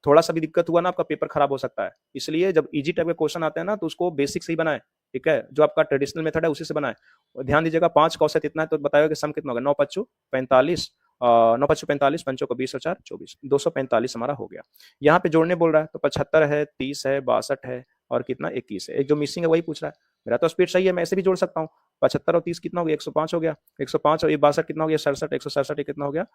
थोड़ा सा भी दिक्कत हुआ ना आपका पेपर खराब हो सकता है, इसलिए जब इजी टाइप के क्वेश्चन आते हैं ना तो उसको बेसिक से ही बनाए। ठीक है, जो आपका ट्रेडिशनल मेथड है उसी से बनाए। ध्यान दीजिएगा 5 का औसत इतना है तो बताएगा कि सम कितना होगा 9 5 45, 9 5 45, पंचों को 20 और 4 24, 245 हमारा हो गया। यहाँ पे जोड़ने बोल रहा है तो 75 है, 30 है, 62 है और कितना 21 है। एक जो मिसिंग है वही पूछ रहा है। मेरा तो स्पीड सही है, मैं ऐसे भी जोड़ सकता हूँ। 75 और 30 कितना हो गया 105 हो गया, 105 और ये 62 कितना हो गया 67, 167 कितना हो गया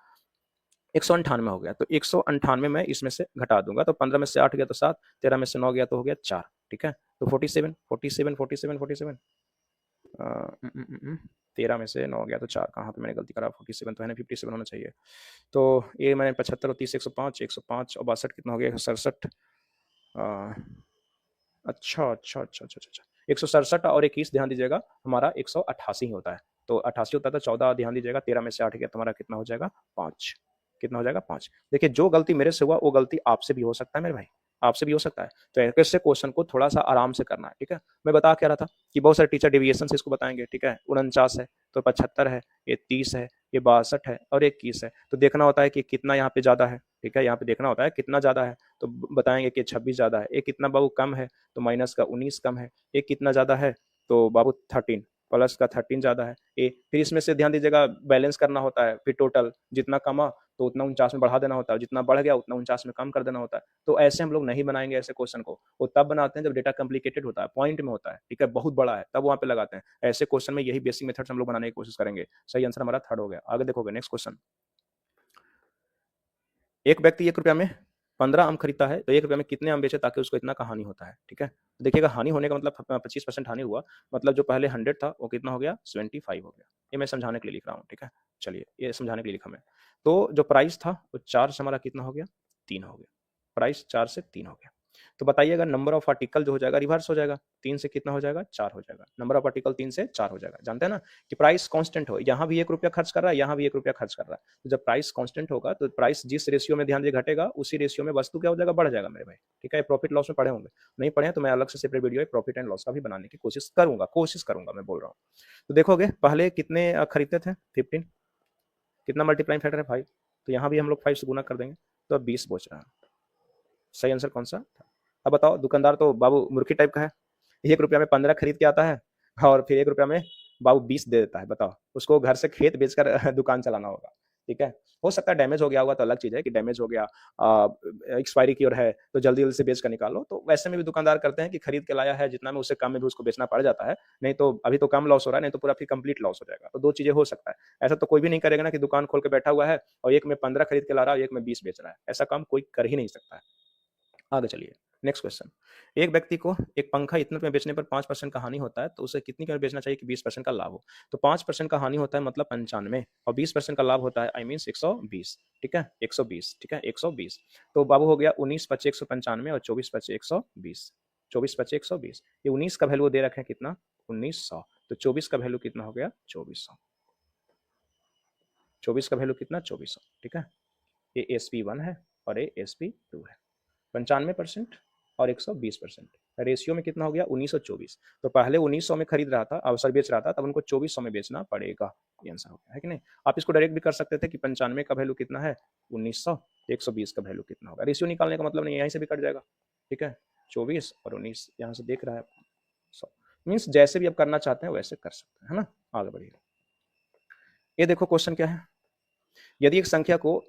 198 हो गया। तो 198 में इसमें से घटा दूंगा तो 15 में से 8 गया तो 7, 13 में से 9 गया तो हो गया 4। ठीक है, तो 47 47 47 47 13 में से 9 गया तो 4, कहाँ पे मैंने गलती करा 47 तो है ना 57 होना चाहिए। तो ये मैंने 75 और 30 105 और 62 कितना हो गया 167। अच्छा अच्छा अच्छा अच्छा अच्छा 167 और 21 ध्यान दीजिएगा हमारा 188 होता है। तो 88 होता है तो 14 ध्यान दीजिएगा, 13 में से 8 गया तो हमारा कितना हो जाएगा 5। कितना हो जाएगा 5। देखिए जो गलती मेरे से हुआ वो गलती आपसे भी हो सकता है मेरे भाई, आपसे भी हो सकता है। तो ऐसे क्वेश्चन को थोड़ा सा आराम से करना है। ठीक है, मैं बता क्या रहा था कि बहुत सारे टीचर डेविएशन से इसको बताएंगे। ठीक है, 49 है तो 75 है, ये 30 है, ये 62 है और 21 है, तो देखना होता है कि कितना यहाँ पे ज्यादा है। ठीक है, यहाँ पे देखना होता है कितना ज्यादा है, तो बताएंगे कि 26 ज्यादा है। एक कितना बाबू कम है तो माइनस का 19 कम है। एक कितना ज्यादा है तो बाबू 13 प्लस का 13 ज्यादा है। ए फिर इसमें से ध्यान दीजिएगा बैलेंस करना होता है, फिर टोटल जितना कमा तो उतना 49 में बढ़ा देना होता है, जितना बढ़ गया उतना 49 में कम कर देना होता है। तो ऐसे हम लोग नहीं बनाएंगे ऐसे क्वेश्चन को, वो तब बनाते हैं जब डेटा कॉम्प्लिकेटेड होता है, पॉइंट में होता है। ठीक है, बहुत बड़ा है तब वहां पे लगाते हैं। ऐसे क्वेश्चन में यही बेसिक मेथड हम लोग बनाने की कोशिश करेंगे। सही आंसर हमारा थर्ड हो गया। आगे देखोगे नेक्स्ट क्वेश्चन। एक व्यक्ति 1 रुपया में 15 आम खरीदता है तो 1 रुपया में कितने आम बेचे ताकि उसको इतना का हानि होता है। ठीक है, देखिएगा हानि होने का मतलब 25% हानि हुआ, मतलब जो पहले 100 था वो कितना हो गया 75 हो गया। ये मैं समझाने के लिए लिख रहा हूँ। ठीक है, चलिए ये समझाने के लिए लिखा मैं। तो जो प्राइस था वो 4 से हमारा कितना हो गया 3 हो गया, प्राइस 4 से 3 हो गया। तो बताइएगा नंबर ऑफ आर्टिकल जो हो जाएगा रिवर्स हो जाएगा, 3 से कितना हो जाएगा 4 हो जाएगा। नंबर ऑफ आर्टिकल 3 से 4 हो जाएगा। जानते हैं ना कि प्राइस कांस्टेंट हो, यहाँ भी 1 रुपया खर्च कर रहा है, यहाँ भी 1 रुपया खर्च कर रहा है। तो जब प्राइस कांस्टेंट होगा तो प्राइस जिस रेशियो में ध्यान दीजिए घटेगा उसी रेशियो में वस्तु क्या हो जाएगा बढ़ जाएगा मेरे भाई। ठीक है, प्रॉफिट लॉस में पढ़े होंगे, नहीं पढ़े तो मैं अलग से separate video profit and loss का भी बनाने की कोशिश करूंगा मैं बोल रहा हूँ। तो देखोगे पहले कितने खरीदते थे 15, कितना मल्टीप्लाइंग फैक्टर है 5, तो यहाँ भी हम लोग 5 से गुना कर देंगे तो अब 20 बच रहा है। सही आंसर कौन सा था। अब बताओ, दुकानदार तो बाबू मूर्खी टाइप का है, 1 रुपया में 15 खरीद के आता है और फिर 1 रुपया में बाबू 20 दे देता है। बताओ उसको घर से खेत बेचकर दुकान चलाना होगा। ठीक है। हो सकता है डैमेज हो गया होगा तो अलग चीज़ है कि डैमेज हो गया, एक्सपायरी की ओर है तो जल्दी-जल्दी से बेच कर निकालो। तो वैसे में भी दुकानदार करते हैं कि खरीद के लाया है जितना में उससे कम में भी उसको बेचना पड़ जाता है। नहीं तो अभी तो कम लॉस हो रहा है, नहीं तो पूरा फिर कंप्लीट लॉस हो जाएगा। तो 2 चीज़ें हो सकता है। ऐसा तो कोई भी नहीं करेगा ना कि दुकान खोल के बैठा हुआ है और एक में 15 खरीद के ला रहा है और एक में 20 बेच रहा है। ऐसा काम कोई कर ही नहीं सकता है। आगे चलिए, नेक्स्ट क्वेश्चन। एक व्यक्ति को एक पंखा इतने में बेचने पर 5% का हानि होता है, तो उसे कितनी कीमत बेचना चाहिए कि 20% का लाभ हो? तो 5% का हानि होता है मतलब 95 और 20% का लाभ होता है आई मीन्स 120, ठीक है? 120, ठीक है? 120। तो बाबू हो गया 19 पच्चे 195 और 24 पच्चे 120। 24 पच्चे 120। ये 19 का वैल्यू दे रखे हैं कितना? 1900। तो 24 का वैल्यू कितना हो गया? 2400। 24 का वैल्यू कितना? 2400, ठीक है? ये SP1 है और ये SP2 है। 95% और 120%। रेशियो में कितना हो गया? 1924। तो पहले 1900 में खरीद रहा था, सॉरी बेच रहा था, तब उनको 2400 में बेचना पड़ेगा। ये आंसर हो गया है कि नहीं? आप इसको डायरेक्ट भी कर सकते थे कि 95 का वैल्यू कितना है? 1900, 120 का वैल्यू कितना होगा? रेशियो निकालने का मतलब नहीं, यहीं से भी कट जाएगा, ठीक है? 24 और 19 यहाँ से देख रहा है 100। मीन्स जैसे भी आप करना चाहते हैं वैसे कर सकते हैं, है ना? आगे बढ़िए। ये देखो क्वेश्चन क्या है। यदि एक संख्या को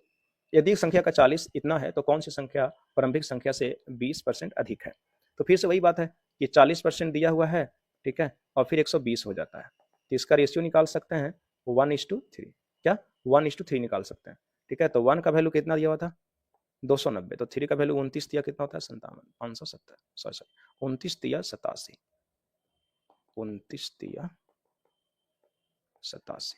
यदि एक संख्या का 40 इतना है तो कौन सी संख्या प्रारंभिक संख्या से 20% अधिक है? तो फिर से वही बात है कि 40% दिया हुआ है, ठीक है, और फिर 120 हो जाता है, तो इसका रेशियो निकाल सकते हैं 1:3। क्या? 1:3 निकाल सकते हैं, ठीक है। तो 1 का वैल्यू कितना दिया हुआ था? 290। तो 3 का वैल्यू 29 दिया, कितना होता है? 57, 570, सॉरी 29 दिया 87, 29 दिया 87।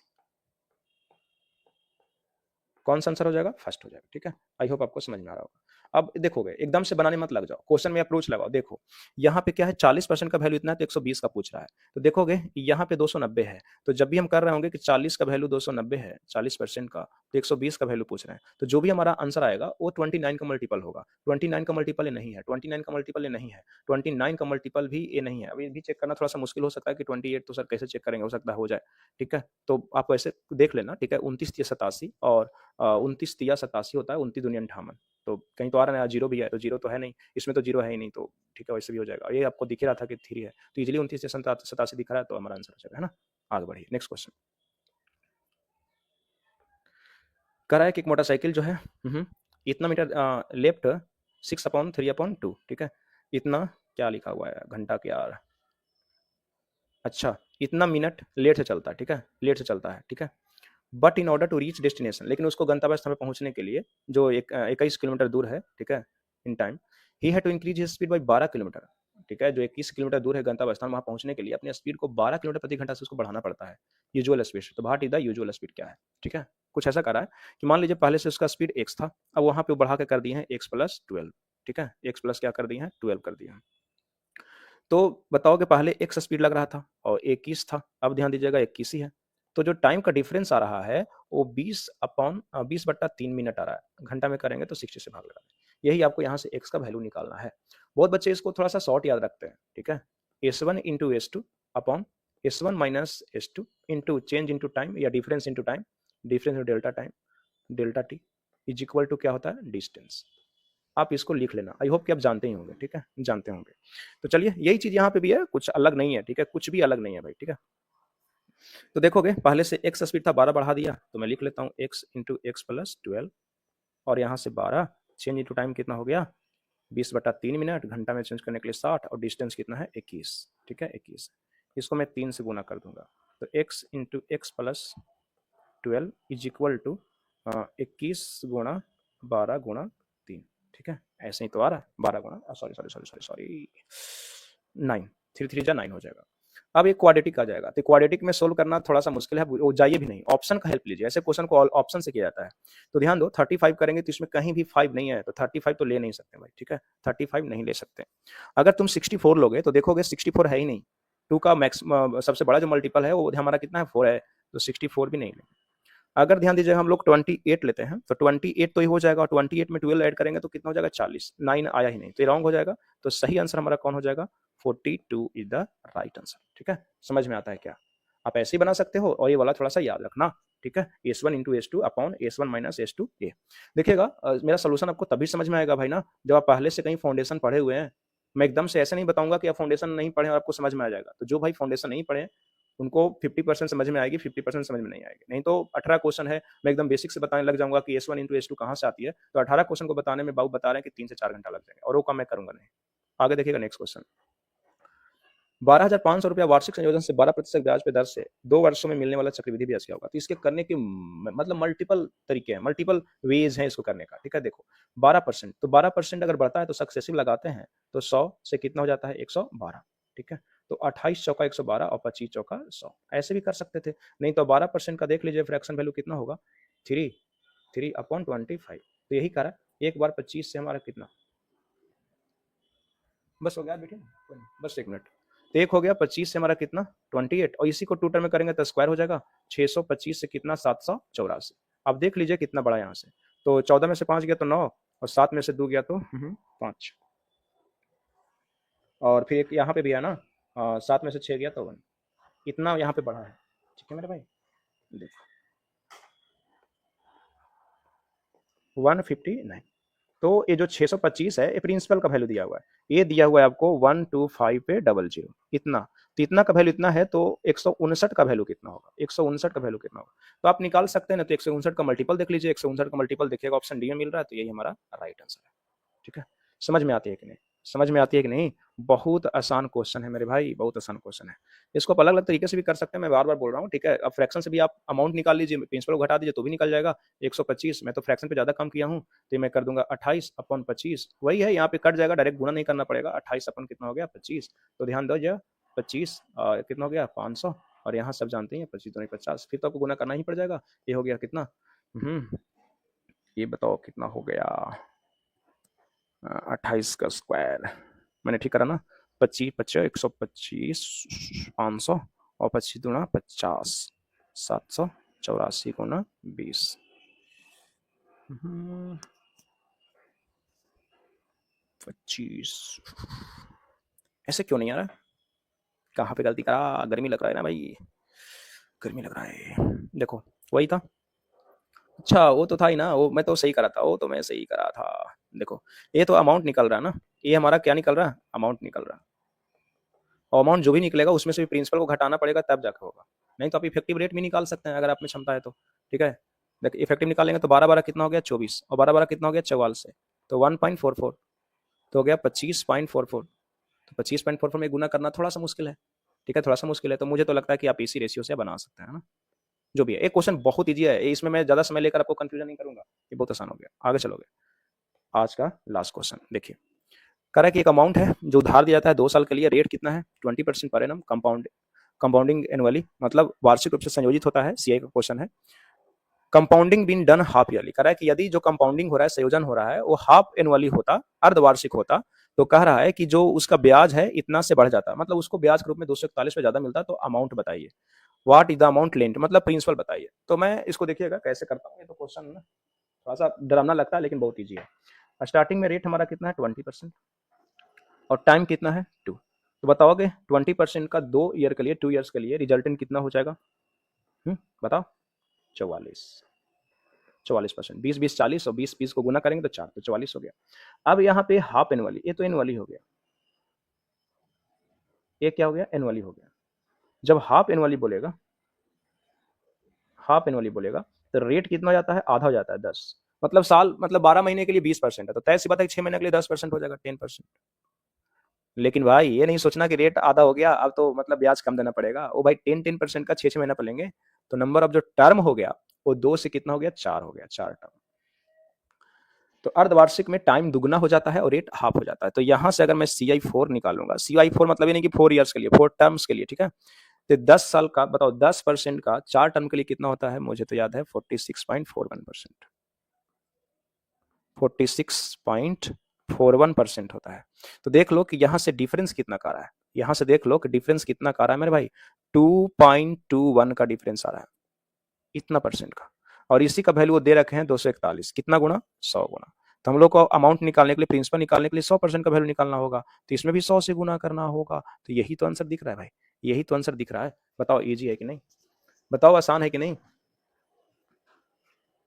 कौन सा आंसर हो जाएगा? फर्स्ट हो जाएगा, ठीक है। आई होप आपको समझ में आ रहा होगा। अब देखोगे, एकदम से बनाने मत लग जाओ, क्वेश्चन में अप्रोच लगाओ। देखो यहाँ पे क्या है, 40% का वैल्यू इतना है तो 120 का पूछ रहा है। तो देखोगे यहाँ पे 290 है, तो जब भी हम कर रहे होंगे कि 40 का वैल्यू 290 है, 40% का, तो 120 का वैल्यू पूछ रहे हैं, तो जो भी हमारा आंसर आएगा वो 29 का मल्टीपल होगा। 29 का मल्टीपल ये नहीं है, 29 का मल्टीपल ये नहीं है, 29 का मल्टीपल भी ये नहीं है। अब ये भी चेक करना थोड़ा सा मुश्किल हो सकता है कि 28 तो सर कैसे चेक करेंगे, हो सकता है हो जाए, ठीक है। तो आप ऐसे देख लेना, ठीक है। 29 या 87 और 29 या 87 होता है, 29 दूनी 58। तो कहीं तो आ रहा है जीरो भी है, तो जीरो तो है नहीं, इसमें तो जीरो है ही नहीं, तो ठीक है वैसे भी हो जाएगा। ये आपको दिख रहा था कि 3 है, तो इजीली 29 या 87 दिख रहा है, तो हमारा आंसर हो जाएगा, है ना। आगे बढ़िए, नेक्स्ट क्वेश्चन। कह रहा है कि एक मोटरसाइकिल जो है इतना मीटर लेफ्ट 6/3/2, ठीक है। इतना क्या लिखा हुआ है घंटा के आर, अच्छा इतना मिनट लेट से चलता है, ठीक है, लेट से चलता है, ठीक है। But in order to reach destination, लेकिन उसको गंतव्य स्थल पर पहुंचने के लिए जो 21 किलोमीटर दूर है, ठीक है, in time he had to increase his speed by 12 kilometre, ठीक है। जो 21 किलोमीटर दूर है गंतव्य स्थान, वहां पहुंचने के लिए अपनी स्पीड को 12 किलोमीटर प्रति घंटा से उसको बढ़ाना पड़ता है, यूजुअल स्पीड। तो what is the usual speed, क्या है, ठीक है। कुछ ऐसा कर रहा है कि मान लीजिए पहले से उसका स्पीड x था, अब वहां पे बढ़ा के कर दिए हैं x+12, ठीक है, x+ क्या कर दिए हैं 12 कर दिए हैं। तो बताओ कि पहले x स्पीड लग रहा था और 21 था, अब ध्यान दीजिएगा 21 ही है। तो जो टाइम का डिफरेंस आ रहा है वो 20/3 मिनट आ रहा है। घंटा में करेंगे तो 60 से भाग लगा दें। यही आपको यहाँ से x का वैल्यू निकालना है। बहुत बच्चे इसको थोड़ा सा शॉर्ट याद रखते हैं, ठीक है। S1 into S2 upon S1 minus S2 into change into time या difference into time, difference delta time, delta T is equal to क्या होता है, डिस्टेंस। आप इसको लिख लेना, आई होप कि आप जानते ही होंगे, ठीक है, जानते होंगे। तो चलिए यही चीज यहाँ पे भी है, कुछ अलग नहीं है, ठीक है, कुछ भी अलग नहीं है भाई, ठीक है। तो देखोगे पहले से x स्पीड था, 12 बढ़ा दिया, तो मैं लिख लेता हूँ x इंटू x+12 और यहाँ से 12 चेंज इंटू टाइम कितना हो गया 20/3 मिनट, घंटा में चेंज करने के लिए 60 और डिस्टेंस कितना है 21, ठीक है 21। इसको मैं 3 से गुना कर दूंगा, तो x into x+12 is equal to 21 गुणा 12 गुणा 3, ठीक है। ऐसे ही तो आ रहा है 12 गुणा sorry sorry sorry sorry sorry 9, 3 3 जा 9 हो जाएगा। अब एक क्वाड्रेटिक आ जाएगा, तो क्वाड्रेटिक में सोल्व करना थोड़ा सा मुश्किल है, वो जाइए भी नहीं, ऑप्शन का हेल्प लीजिए। ऐसे क्वेश्चन को ऑप्शन से किया जाता है। तो ध्यान दो 35 करेंगे तो इसमें कहीं भी 5 नहीं है, तो 35 तो ले नहीं सकते भाई, ठीक है, 35 नहीं ले सकते। अगर तुम 64 लोगे तो देखोगे 64 है ही नहीं, 2 का मैक्सिमम सबसे बड़ा जो मल्टीपल है वो हमारा कितना है 4 है, तो 64 भी नहीं लेंगे। अगर ध्यान दीजिएगा हम लोग 28 लेते हैं, तो 28 तो ये हो जाएगा, और 28 में 12 ऐड करेंगे तो कितना हो जाएगा 40, 9 आया ही नहीं, तो ये रॉन्ग हो जाएगा। तो सही आंसर हमारा कौन हो जाएगा 42 इज द राइट आंसर, ठीक है। समझ में आता है क्या? आप ऐसे ही बना सकते हो, और ये वाला थोड़ा सा याद रखना, ठीक है। S1 into S2 upon S1 minus S2 ए। देखिएगा मेरा सोल्यूशन आपको तभी समझ में आएगा भाई ना, जब आप पहले से कहीं फाउंडेशन पढ़े हुए हैं। मैं एकदम से ऐसे नहीं बताऊंगा कि आप फाउंडेशन नहीं पढ़े और आपको समझ में आ जाएगा। तो जो भाई फाउंडेशन नहीं पढ़े उनको 50% समझ में आएगी, 50% समझ में नहीं आएगी। नहीं तो 18 क्वेश्चन है, मैं एकदम बेसिक से बताने लग जाऊंगा कि S1 into S2 कहाँ से आती है, तो 18 क्वेश्चन को बताने में बाबू बता रहे हैं कि 3 से 4 घंटा लग जाएंगे, और वो काम मैं करूंगा नहीं। आगे देखिएगा नेक्स्ट क्वेश्चन। 12,500 रुपया वार्षिक संयोजन से 12% ब्याज पे दर से 2 वर्षों में मिलने वाला चक्रवृद्धि ब्याज क्या होगा? तो इसके करने के मतलब मल्टीपल तरीके हैं, मल्टीपल वेज हैं इसको करने का, ठीक है। देखो 12%, तो 12% अगर बढ़ता है तो सक्सेसिव लगाते हैं, तो 100 से कितना हो जाता है 112, ठीक है। तो 28 चौका 112 और 25 चौका 100, ऐसे भी कर सकते थे। नहीं तो 12% का देख लीजिए फ्रैक्शन वैल्यू कितना होगा, 3/25। तो यही करा, एक बार 25 से हमारा कितना, बस हो गया बेटे, बस 1 मिनट। तो एक हो गया 25 से हमारा कितना 28, और इसी को 2 टर्म में करेंगे तो स्क्वायर हो जाएगा। 625 से कितना 784। अब देख लीजिए कितना बड़ा यहाँ से, तो 14 में से 5 गया तो 9, और 7 में से 2 गया तो 5, और फिर एक यहाँ पे भी है ना, 7 में से 6 गया तो 1, इतना यहाँ पे बढ़ा है, ठीक है मेरे भाई। देखो 159, तो ये जो 625 है ये प्रिंसिपल का वैल्यू दिया हुआ है, ये दिया हुआ है आपको 125,000 इतना, तो इतना का वैल्यू इतना है, तो 159 का वैल्यू कितना होगा, 159 का वैल्यू कितना होगा, तो आप निकाल सकते हैं ना। तो 159 का मल्टीपल देख लीजिए, 159 का मल्टीपल देखिएगा ऑप्शन डी में मिल रहा है, तो यही हमारा राइट आंसर है, ठीक है। समझ में आती है कि नहीं, समझ में आती है कि नहीं? बहुत आसान क्वेश्चन है मेरे भाई, बहुत आसान क्वेश्चन है। इसको आप अलग अलग तरीके से भी कर सकते हैं, मैं बार बार बोल रहा हूँ, ठीक है। अब फ्रैक्शन से भी आप अमाउंट निकाल लीजिए, प्रिंसिपल को घटा दीजिए तो भी निकल जाएगा। 125, मैं तो फ्रैक्शन पे ज्यादा कम किया हूँ, तो मैं कर दूंगा 28/25, वही है, यहाँ पे कट जाएगा, डायरेक्ट गुणा नहीं करना पड़ेगा। 28 अपन कितना हो गया 25, तो ध्यान दो, 25 कितना हो गया 500, और यहाँ सब जानते हैं 25 दूनी 50, फिर तो आपको गुना करना ही पड़ जाएगा। ये हो गया कितना, ये बताओ कितना हो गया, 28 का स्क्वायर, मैंने ठीक करा ना, 25 25 125 500, और 25 दूना 50, 784 गुना 20, 25, ऐसे क्यों नहीं आ रहा, कहाँ पे गलती करा, गर्मी लग रहा है ना भाई, गर्मी लग रहा है। देखो वही था, अच्छा वो तो था ही ना, वो मैं तो सही करा था, वो तो मैं सही करा था। देखो ये तो अमाउंट निकल रहा है ना, ये हमारा क्या निकल रहा है, अमाउंट निकल रहा है, और अमाउंट जो भी निकलेगा उसमें से भी प्रिंसिपल को घटाना पड़ेगा तब जाकर होगा। नहीं तो आप इफेक्टिव रेट भी निकाल सकते हैं अगर आप में क्षमता है तो, ठीक है। देखिए इफेक्टिव निकालेंगे तो 12 12 कितना हो गया 24, और 12 12 कितना हो गया 44 से, तो 1.44, तो हो गया 25.44, तो 25.44 में गुना करना थोड़ा सा मुश्किल है, ठीक है, थोड़ा सा मुश्किल है। तो मुझे तो लगता है कि आप इसी रेशियो से बना सकते हैं ना, जो भी है। एक क्वेश्चन बहुत ईजी है, इसमें मैं ज्यादा समय लेकर आपको कंफ्यूजन नहीं करूंगा, ये बहुत आसान हो गया। आगे चलोगे, आज का लास्ट क्वेश्चन देखिए, कह रहा है कि एक अमाउंट है जो उधार दिया जाता है 2 साल के लिए, रेट कितना है 20% पर एनम, कंपाउंडिंग एनुअली, मतलब वार्षिक रूप से संयोजित होता है, सीआई का क्वेश्चन है। Compounding been done half yearly, कह रहा है कि यदि जो कंपाउंडिंग हो रहा है, संयोजन हो रहा है, वो हाफ एनुअली होता, अर्धवार्षिक होता, तो कह रहा है कि जो उसका ब्याज है इतना से बढ़ जाता, मतलब उसको ब्याज के रूप में 241 पे ज्यादा मिलता, तो अमाउंट बताइए, what is the amount lent, मतलब प्रिंसिपल बताइए। तो मैं इसको देखिएगा कैसे करता हूँ, ये तो क्वेश्चन ना थोड़ा सा डरावना लगता है लेकिन बहुत ईजी है। स्टार्टिंग में रेट हमारा कितना है 20%, और टाइम कितना है 2, तो बताओगे 20% का 2 ईयर के लिए, 2 ईयर्स के लिए रिजल्टेंट कितना हो जाएगा, बताओ 44%, 20 20 40, और 20 20 को गुना करेंगे तो 4, तो 44 हो गया। अब यहाँ पे हाफ एनुअली, ये तो एनुअली हो गया, ये क्या हो गया एनुअली हो गया। जब हाफ एनुअली बोलेगा, हाफ एनुअली बोलेगा, तो रेट कितना हो जाता है, आधा हो जाता है 10, मतलब साल, मतलब 12 महीने के लिए 20% है, तो तय सी बात है 6 महीने के लिए 10% हो जाएगा 10%। लेकिन भाई ये नहीं सोचना कि रेट आधा हो गया अब तो मतलब ब्याज कम देना पड़ेगा, वो भाई 10% का 6 महीना पर लेंगे, तो नंबर ऑफ जो टर्म हो गया वो 2 से कितना हो गया 4 हो गया, 4 टर्म। तो अर्धवार्षिक में टाइम दुगना हो जाता है और रेट हाफ हो जाता है। तो यहां से अगर मैं CI4 निकालूंगा, CI4 मतलब ये नहीं कि 4 ईयर्स के लिए, 4 टर्म्स के लिए, ठीक है। तो 10 साल का बताओ, 10% का 4 टर्म के लिए कितना होता है, मुझे तो याद है 46.41%, 46.41% होता है। तो देख लो कि यहां से डिफरेंस कितना का रहा है, यहां से देख लो कि डिफरेंस कितना का रहा है मेरे भाई, 2.21 का डिफरेंस आ रहा है, इतना परसेंट का, और इसी का वैल्यू दे रखे हैं 241, कितना गुना 100 गुना। तो हम लोग को अमाउंट निकालने के लिए, प्रिंसिपल निकालने के लिए 100% का वैल्यू निकालना होगा, तो इसमें भी 100 से गुना करना होगा। तो यही तो आंसर दिख रहा है भाई, यही तो आंसर दिख रहा है। बताओ इजी है कि नहीं, बताओ आसान है कि नहीं।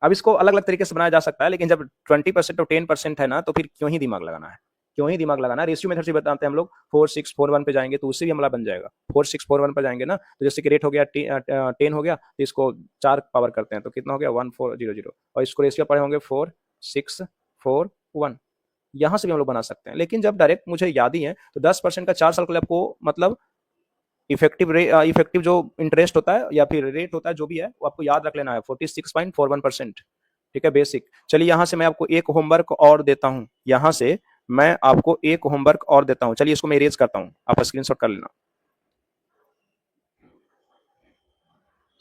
अब इसको अलग अलग तरीके से बनाया जा सकता है, लेकिन जब 20% और 10% है ना, तो फिर क्यों ही दिमाग लगाना है, क्यों ही दिमाग लगाना, रेशियो मेथड से बताते हैं हम लोग। 4641 पे जाएंगे तो उससे भी हमारा बन जाएगा। 4641 पर जाएंगे ना, तो जैसे कि रेट हो गया 10 हो गया, तो इसको 4 पावर करते हैं तो कितना हो गया 1400, और इसको रेशियो पढ़े होंगे 4641। यहाँ से भी हम लोग बना सकते हैं, लेकिन जब डायरेक्ट मुझे याद ही है तो 10% का 4 साल के लिए आपको मतलब इफेक्टिव जो इंटरेस्ट होता है या फिर रेट होता है जो भी है वो आपको याद रख लेना है 46.41%। ठीक है, बेसिक। चलिए यहाँ से मैं आपको एक होमवर्क और देता हूँ, यहाँ से मैं आपको एक होमवर्क और देता हूँ। चलिए इसको मैं इरेज करता हूँ, आप स्क्रीनशॉट कर लेना।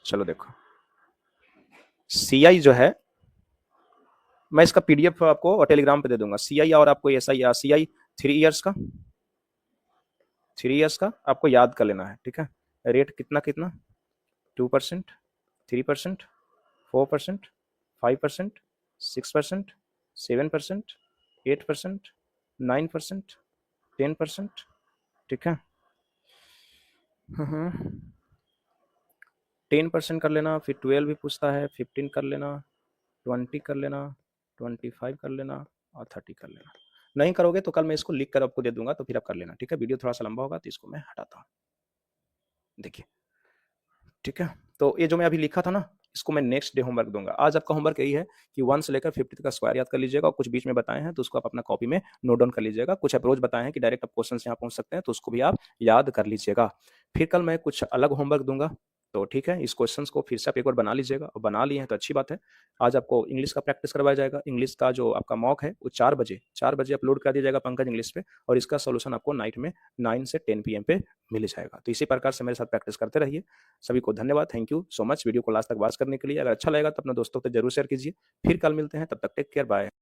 चलो देखो, सीआई जो है, मैं इसका पीडीएफ आपको टेलीग्राम पे दे दूंगा। सीआई और आपको एसआई, सीआई 3 इयर्स का, 3 इयर्स का आपको याद कर लेना है। ठीक है, रेट कितना कितना, 2%, 3%, 4%, 5%, 6%, 7%, 8%, 9%, 10%। ठीक है, 10% कर लेना, फिर 12 भी पूछता है, 15 कर लेना, 20 कर लेना, 25 कर लेना, और 30 कर लेना। नहीं करोगे तो कल मैं इसको लिख कर आपको दे दूंगा, तो फिर आप कर लेना। ठीक है, वीडियो थोड़ा सा लंबा होगा तो इसको मैं हटाता हूँ। देखिए, ठीक है, तो ये जो मैं अभी लिखा था ना, इसको मैं नेक्स्ट डे होमवर्क दूंगा। आज आपका होमवर्क यही है कि 1 से लेकर 50 का स्क्वायर याद कर लीजिएगा, और कुछ बीच में बताए हैं तो उसको आप अपना कॉपी में नोट डाउन कर लीजिएगा। कुछ अप्रोच बताए हैं कि डायरेक्ट आप क्वेश्चन यहाँ पहुंच सकते हैं, तो उसको भी आप याद कर लीजिएगा। फिर कल मैं कुछ अलग होमवर्क दूंगा, तो ठीक है, इस क्वेश्चन को फिर से आप एक बार बना लीजिएगा, और बना लिए हैं तो अच्छी बात है। आज आपको इंग्लिश का प्रैक्टिस करवाया जाएगा। इंग्लिश का जो आपका मॉक है वो 4 बजे अपलोड कर दिया जाएगा पंकज इंग्लिश पे, और इसका सोल्यूशन आपको नाइट में 9 से 10 PM पे मिल जाएगा। तो इसी प्रकार से मेरे साथ प्रैक्टिस करते रहिए। सभी को धन्यवाद, thank you so much video को लास्ट तक वॉच करने के लिए। अगर अच्छा लगेगा तो अपने दोस्तों को जरूर शेयर कीजिए। फिर कल मिलते हैं, तब तक टेक केयर, बाय।